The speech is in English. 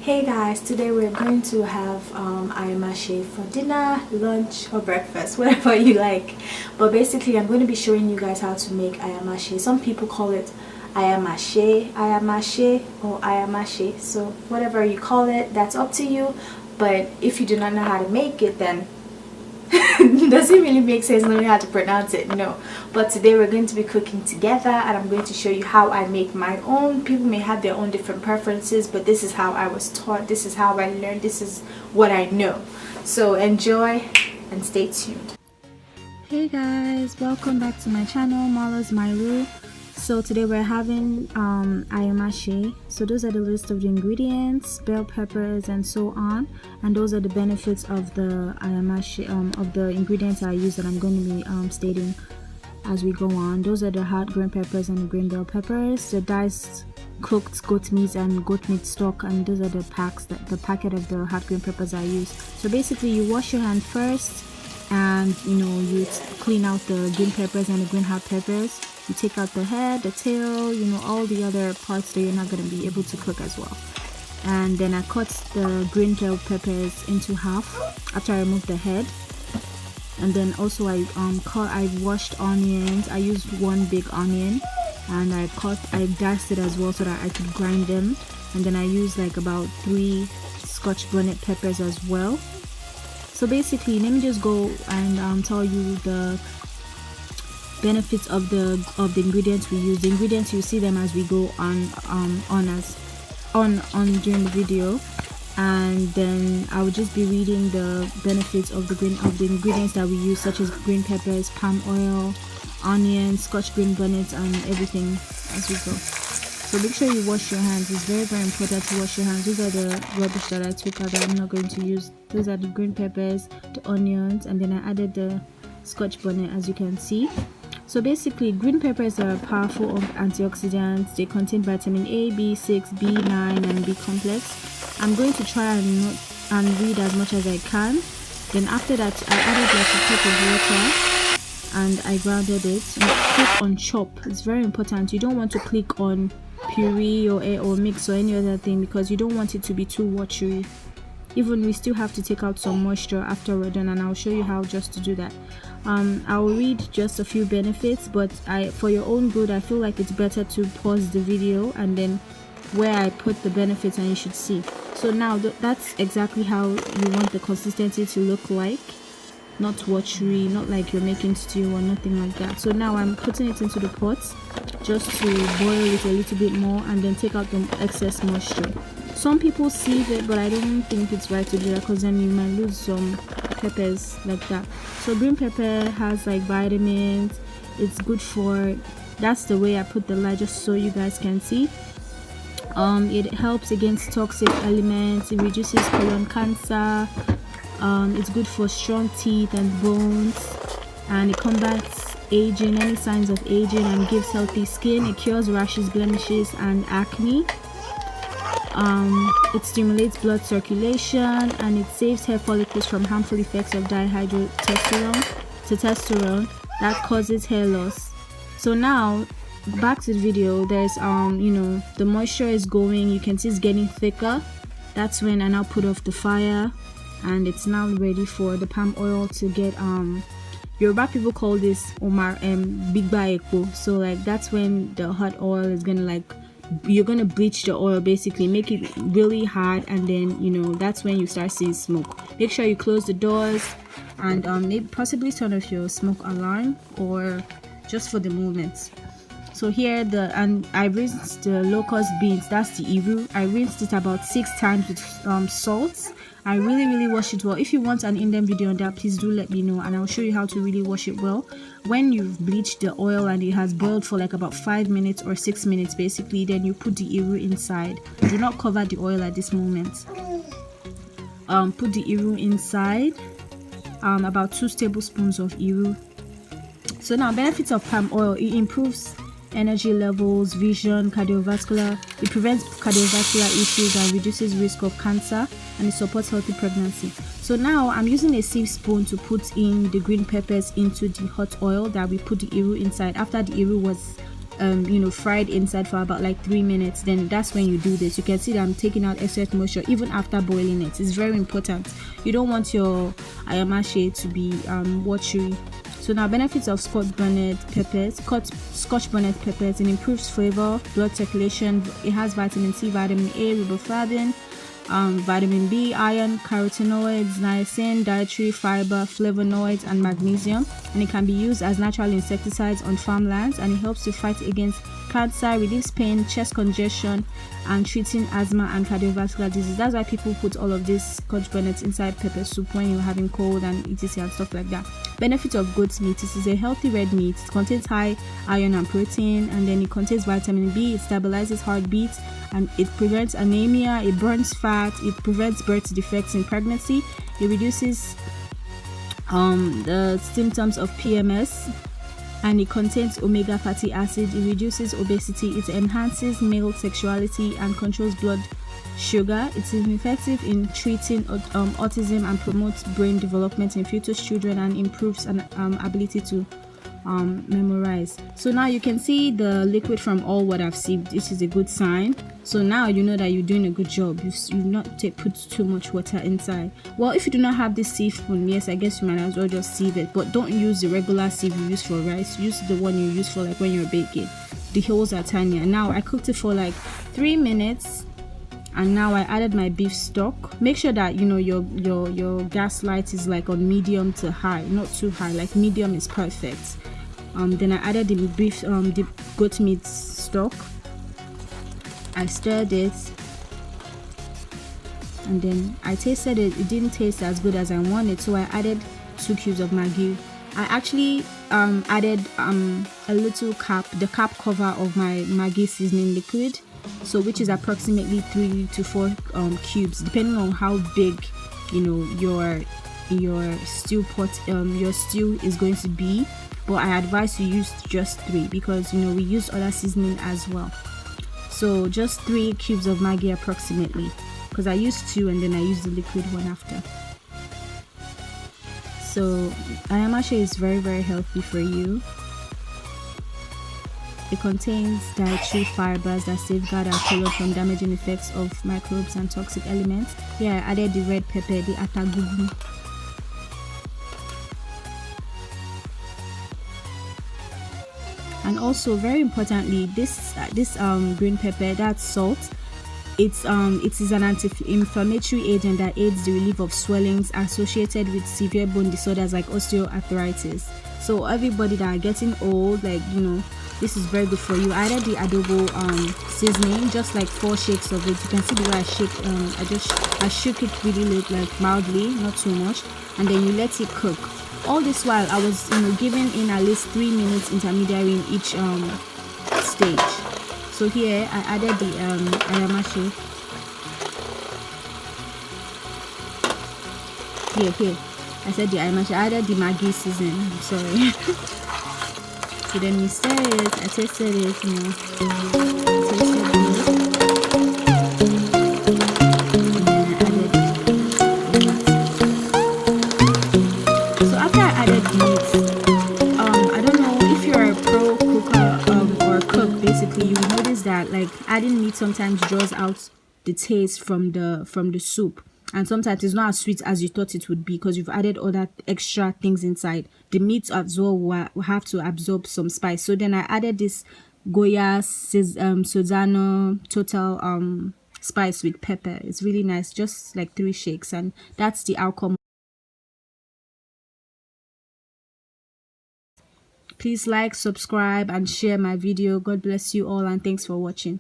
Hey guys, today we're going to have ayamase for dinner, lunch or breakfast, whatever you like. But basically I'm going to be showing you guys how to make ayamase. Some people call it ayamase or ayamase, so whatever you call it, that's up to you. But if you do not know how to make it, then it doesn't really make sense knowing how to pronounce it, no. But today we're going to be cooking together and I'm going to show you how I make my own. People may have their own different preferences, but this is how I was taught, this is how I learned, this is what I know. So enjoy and stay tuned. Hey guys, welcome back to my channel, Mola's Milieu. So today we're having ayamase. So those are the list of the ingredients, bell peppers and so on, and those are the benefits of the ayamase, of the ingredients I use that I'm going to be stating as we go on. Those are the hot green peppers and the green bell peppers, the diced cooked goat meat and goat meat stock, and those are the packs, the packet of the hot green peppers I use. So basically you wash your hand first and you clean out the green peppers and the green hot peppers. You take out the head, the tail, all the other parts that you're not going to be able to cook as well. And then I cut the green bell peppers into half after I removed the head. And then also I washed onions. I used one big onion and I diced it as well so that I could grind them. And then I used like about 3 scotch bonnet peppers as well. So basically, let me just go and tell you the benefits of the ingredients we use. The ingredients, you see them as we go on during the video, and then I will just be reading the benefits of the ingredients that we use, such as green peppers, palm oil, onions, scotch green bonnets, and everything as we go. So make sure you wash your hands. It's very, very important to wash your hands. These are the rubbish that I took out that I'm not going to use. Those are the green peppers, the onions, and then I added the scotch bonnet, as you can see. So basically, green peppers are powerful antioxidants. They contain vitamin A, B6, B9 and B complex. I'm going to try and read as much as I can. Then after that, I added like a cup of water and I grounded it. Click on chop. It's very important. You don't want to click on puree or mix or any other thing, because you don't want it to be too watery. Even we still have to take out some moisture after we're done, and I'll show you how just to do that. I'll read just a few benefits, but for your own good, I feel like it's better to pause the video and then where I put the benefits and you should see. So now that's exactly how you want the consistency to look like. Not watery, not like you're making stew or nothing like that. So now I'm putting it into the pot just to boil it a little bit more and then take out the excess moisture. Some people sieve it, but I don't think it's right to do that, because then you might lose some peppers like that. So green pepper has like vitamins. It's good for, that's the way I put the light just so you guys can see. It helps against toxic elements. It reduces colon cancer. It's good for strong teeth and bones, and it combats aging, any signs of aging, and gives healthy skin. It cures rashes, blemishes and acne. It stimulates blood circulation, and it saves hair follicles from harmful effects of testosterone that causes hair loss. So now back to the video. There's the moisture is going, you can see it's getting thicker. That's when I now put off the fire, and it's now ready for the palm oil to get Yoruba people call this big baeko. So like that's when the hot oil is gonna you're gonna bleach the oil, basically make it really hot, and then that's when you start seeing smoke. Make sure you close the doors and maybe possibly turn off your smoke alarm, or just for the moment. So here I rinsed the locust beans, that's the iru. I rinsed it about 6 times with salt. I really wash it well. If you want an in-depth video on that, please do let me know, and I'll show you how to really wash it well. When you've bleached the oil and it has boiled for like about 5 minutes or 6 minutes basically, then you put the iru inside. Do not cover the oil at this moment. Put the iru inside, about 2 tablespoons of iru. So now, benefits of palm oil: it improves energy levels, vision, cardiovascular. It prevents cardiovascular issues and reduces risk of cancer, and it supports healthy pregnancy. So now I'm using a sieve spoon to put in the green peppers into the hot oil that we put the iru inside. After the iru was fried inside for about like 3 minutes, then that's when you do this. You can see that I'm taking out excess moisture even after boiling it. It's very important. You don't want your ayamase to be watery. So now, benefits of scotch bonnet peppers. Scotch bonnet peppers: it improves flavor, blood circulation. It has vitamin C, vitamin A, riboflavin, vitamin B, iron, carotenoids, niacin, dietary fiber, flavonoids, and magnesium. And it can be used as natural insecticides on farmlands, and it helps to fight against cancer, relieves pain, chest congestion, and treating asthma and cardiovascular disease. That's why people put all of this scotch bonnet inside pepper soup when you're having cold and etc. and stuff like that. Benefits of goat's meat: this is a healthy red meat. It contains high iron and protein, and then it contains vitamin B. It stabilizes heartbeat, and it prevents anemia. It burns fat. It prevents birth defects in pregnancy. It reduces the symptoms of PMS, and it contains omega fatty acid. It reduces obesity. It enhances male sexuality and controls blood sugar. It's effective in treating autism and promotes brain development in fetus children, and improves an ability to memorize. So now you can see the liquid from all what I've sieved. This is a good sign. So now you know that you're doing a good job. You've not put too much water inside. Well, if you do not have this sieve spoon, yes, I guess you might as well just sieve it, but don't use the regular sieve you use for rice. Use the one you use for like when you're baking. The holes are tiny. And now I cooked it for like 3 minutes, and now I added my beef stock. Make sure that your gas light is like on medium to high, not too high. Like medium is perfect. Then I added the beef, the goat meat stock. I stirred it, and then I tasted it. It didn't taste as good as I wanted, so I added 2 cubes of Maggi. I actually added a little cap, the cap cover of my Maggi seasoning liquid, so which is approximately 3 to 4 cubes, depending on how big your stew pot, your stew is going to be. But I advise you use just 3 because we use other seasoning as well. So just 3 cubes of Maggi approximately, because I used 2 and then I used the liquid one after. So ayamase is very, very healthy for you. It contains dietary fibers that safeguard our colon from damaging effects of microbes and toxic elements. Here I added the red pepper, the atagugu. And also, very importantly, this green pepper, that's salt. It is an anti-inflammatory agent that aids the relief of swellings associated with severe bone disorders like osteoarthritis. So everybody that are getting old, this is very good for you. I added the adobo seasoning, just like 4 shakes of it. You can see the way I shake. I shook it really mildly, not too much, and then you let it cook. All this while I was giving in at least 3 minutes intermediary in each stage. So here I added the ayamase. Here I said the ayamase. I added the Maggi seasoning. I'm sorry. So then we stir it. I tasted it. Basically, you will notice that adding meat sometimes draws out the taste from the soup, and sometimes it's not as sweet as you thought it would be because you've added other extra things inside. The meat as well will have to absorb some spice. So then I added this Goya Sozano total spice with pepper. It's really nice, just like 3 shakes, and that's the outcome. Please like, subscribe, and share my video. God bless you all, and thanks for watching.